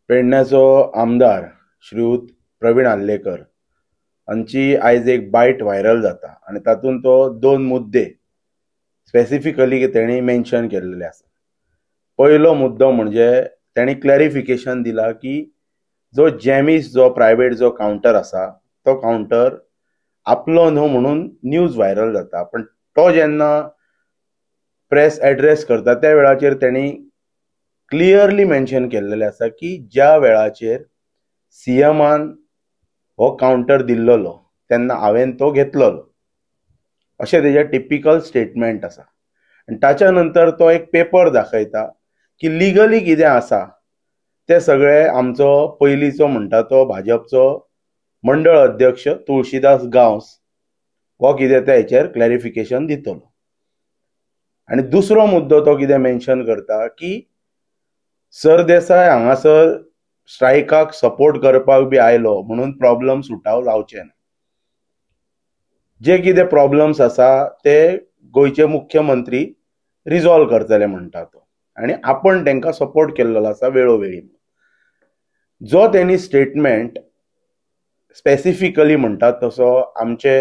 पेडण्याचो आमदार श्रीयुत प्रवीण आल्लेकर हांची आयज एक बायट व्हायरल जाता आनी तातूंत तो दोन मुद्दे स्पेसिफिकली तेणी मेन्शन केल्ले आसा. पयलो मुद्दो म्हणजे तेणी क्लॅरिफिकेशन दिला की जो जॅमीस जो प्रायवेट जो कावंटर आसा तो कावंटर आपलो न्हू म्हणून न्यूज व्हायरल जाता, पण तो जेन्ना प्रेस एड्रेस करता त्या वेळाचेर तेणी क्लियरली मेन्शन केल्लेले आसा की ज्या वेळाचेर सीएमान हो कावंटर दिल्लो तेन्ना हांवें तो घेतलोलो, अशें तेजें टिपिकल स्टेटमेंट आसा. आनी ताच्या नंतर तो एक पेपर दाखयता की लिगली कितें आसा ते सगळे आमचो पयलींचो म्हणटा तो भाजपचो मंडळ अध्यक्ष तुळशीदास गांवस हो कितें ते हेचेर क्लॅरिफिकेशन दितलो. आनी दुसरो मुद्दो तो कितें मेन्शन करता की सरदेसाय हांगासर स्ट्रायकाक सपोर्ट करपाक बी आयलो म्हणून प्रॉब्लेम सुटाव जावचे ना. जे कितें प्रॉब्लेम्स आसा ते गोंयचे मुख्यमंत्री रिजॉल्व करतले म्हणटा तो, आनी आपण तांकां सपोर्ट केल्लो आसा वेळोवेळी. जो तेणी स्टेटमेंट स्पेसिफिकली म्हणटात तसो आमचे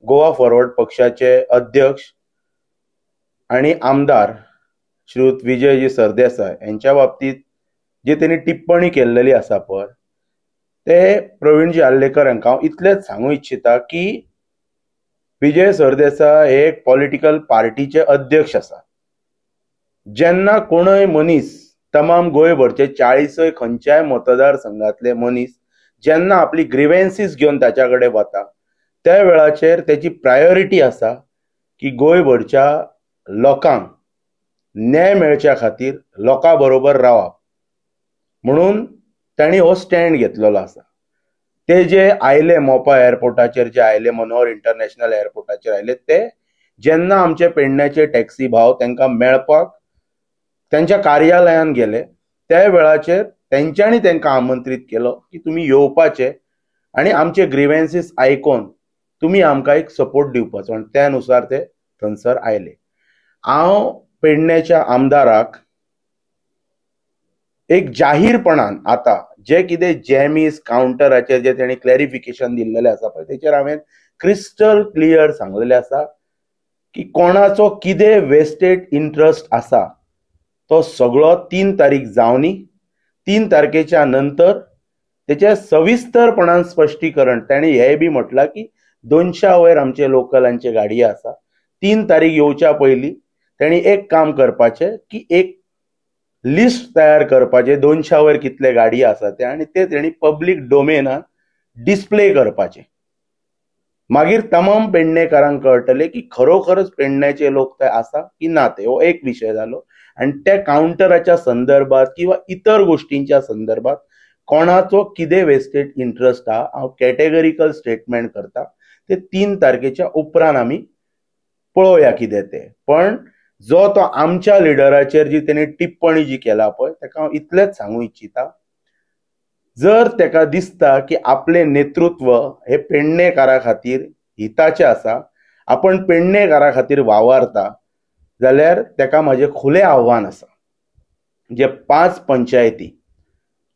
गोवा फॉरवर्ड पक्षाचे अध्यक्ष आनी आमदार श्रीयुत विजयजी सरदेसाय यांच्या बाबतीत जे तेणी टिप्पणी केल्लेली आसा पळय ते प्रवीणजी आल्लेकर हांकां हांव इतलेंच सांगूं इच्छिता की विजय सरदेसाय हे एक पॉलिटिकल पार्टीचे अध्यक्ष आसा. जेन्ना कोणय मनीस तमाम गोंयभरचे 40 खंयच्याय मतदारसंघातले मनीस जेन्ना आपली ग्रिवेन्सीस घेवन ताच्या कडेन वता त्या वेळाचेर तेची प्रायोरिटी आसा की गोंयभरच्या लोकांक न्याय मेळच्या खातीर लोकां बरोबर रावप म्हणून तांणी हो स्टँड घेतलेलो आसा. ते जे आयले मोपा एअरपोर्टाचेर जे आयले मनोहर इंटरनॅशनल एअरपोर्टाचेर आयले ते जेन्ना आमचे पेडण्याचे टॅक्सी भाव तांकां मेळपाक त्यांच्या कार्यालयान गेले त्या वेळाचेर तेंच्यांनी तांकां आमंत्रीत केलो की तुमी येवपाचे आनी आमचे ग्रिवेन्सीस आयकोन तुमी आमकां एक सपोर्ट दिवपाचो, आनी त्या नुसार ते थंयसर आयले. हांव पेडण्याच्या आमदाराक एक जाहीरपणान आता जे कितें जॅमीस कावंटराचेर जे तेणी क्लॅरिफिकेशन दिल्लेलें आसा पळय तेचेर हांवें क्रिस्टल क्लियर सांगलेलें आसा की कोणाचो कितें वेस्टेड इंट्रस्ट आसा तो सगळो 3 तारीख जावनी. 3 तारखेच्या नंतर तेचे सविस्तरपणान स्पश्टीकरण ताणी हेय बी म्हटलां की 200 वयर आमचे लोकलांचे गाडये आसा. 3 तारीख येवच्या पयलीं ताणी एक काम करपाचें की एक लिस्ट तयार करपाचें 200 वयर कितले गाडये आसा ते आनी ते तेणी पब्लीक डोमेनान डिस्प्ले करपाचे. मागीर तमाम पेडणेकारांक कळटलें की खरोखरच पेडण्याचे लोक थंय आसा की ना ते. हो एक विशय जालो. आनी त्या कावंटराच्या संदर्भात किंवा इतर गोष्टींच्या संदर्भात कोणाचो कितें वेस्टेड इंट्रस्ट आहा हांव कॅटेगरिकल स्टेटमेंट करता. ते 3 तारखेच्या उपरांत आमी पळोवया कितें ते. पण जो तो आमच्या लिडराचेर जी तेणी टिप्पणी जी केला पळय ताका हांव इतलेंच सांगूं इच्छिता, जर ताका दिसता की आपले नेतृत्व हे पेडणेकारा खातीर हिताचे आसा, आपण पेडणेकारा खातीर वावरता, जाल्यार ताका म्हाजें खुलें आव्हान आसा. जे 5 पंचायती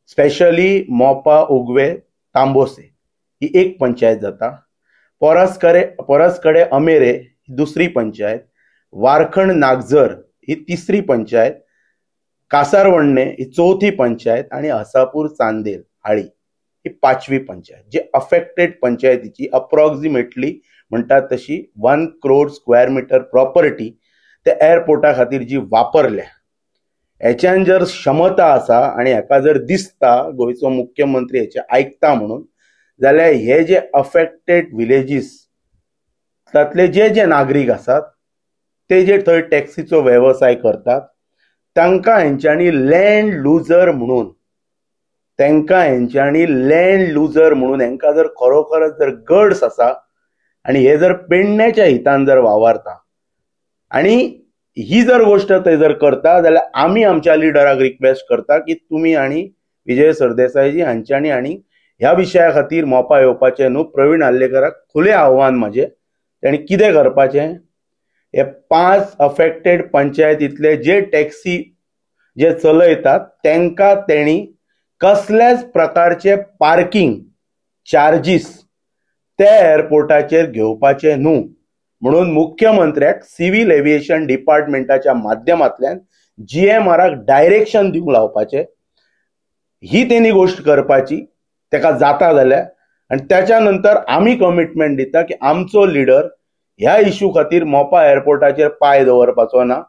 स्पेशली मोपा, उगवे, तांबोसे ही एक पंचायत जाता. परसकडे अमेरे ही दुसरी पंचायत, वारखंड नागझर ही तिसरी पंचायत, कासारवण्णे ही चौथी पंचायत आणि हसापूर चांदेल हाळी ही 5वी पंचायत. जे अफेक्टेड पंचायतीची अप्रॉक्सिमेटली म्हणटात तशी 1 crore स्क्वेअर मीटर प्रॉपर्टी त्या एअरपोर्टा खातीर जी वापरल्या हेच्यान जर क्षमता आसा आनी हेका जर दिसता गोंयचो मुख्यमंत्री हेचे आयकता म्हणून, जाल्यार हे जे अफेक्टेड विलेजीस तातले जे जे नागरीक आसात ते जे थंय टॅक्सीचो वेवसाय करतात तांकां हेंच्यांनी लँड लुजर म्हणून हेंकां जर खरोखरच जर गड्स आसा आनी हे जर पेडण्याच्या हितान जर वावरता आनी ही जर गोष्ट थंय जर करता जाल्यार आमी आमच्या लिडराक रिक्वेस्ट करता की तुमी आनी विजय सरदेसायजी हांच्यांनी आनी ह्या विशया खातीर मोपा येवपाचें न्हू. प्रवीण आल्लेकराक खुलें आव्हान म्हाजें, ताणी कितें करपाचें, हे 5 अफेक्टेड पंचायतींतले जे टॅक्सी जे चलयतात तांकां तेणी कसल्याच प्रकारचे पार्किंग चार्जीस त्या एअरपोर्टाचेर घेवपाचे न्हू म्हणून मुख्यमंत्र्याक सिव्हिल एव्हिएशन डिपार्टमेंटाच्या माध्यमांतल्यान GMRक डायरेक्शन दिवंक लावपाचे, ही तेणी गोष्ट करपाची तेका जाता जाल्यार, आणि त्याच्या नंतर आमी कमिटमेंट दिता की आमचो लिडर ह्या इश्यू खातीर मोपा एअरपोर्टाचेर पांय दवरपाचो ना.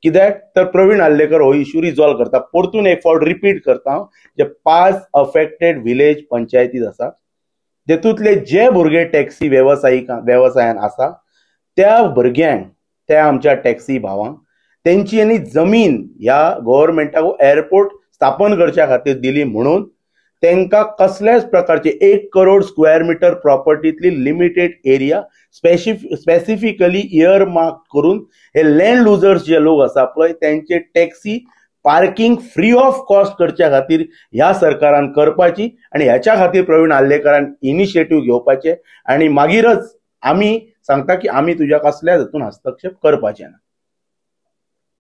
कित्याक तर प्रवीण आल्लेकर हो इश्यू रिजॉल्व करता. परतून एक फावट रिपीट करता, जे 5 अफेक्टेड विलेज पंचायतीज आसा तेतूंतले जे भुरगे टॅक्सी वेवसायान आसा त्या भुरग्यांक, त्या आमच्या टॅक्सी भावांक तेंची आनी जमीन ह्या गव्हर्मेंटाक एअरपोर्ट स्थापन करच्या खातीर दिली म्हणून तांकां कसल्याच प्रकारचे 1 करोड स्क्वेअर मिटर प्रॉपर्टीतली limited area specifically earmark करून हे लँड लुजर्स जे लोक आसा पळय त्यांचे taxi parking free of cost करच्या खातीर ह्या सरकारान करपाची, आणि ह्याच्या खातीर प्रवीण आल्लेकरान इनिशिएटीव घेवपाचे, आणि मागीरच आमी सांगता की आमी तुज्या कसल्याच हातून हस्तक्षेप करपाचे ना.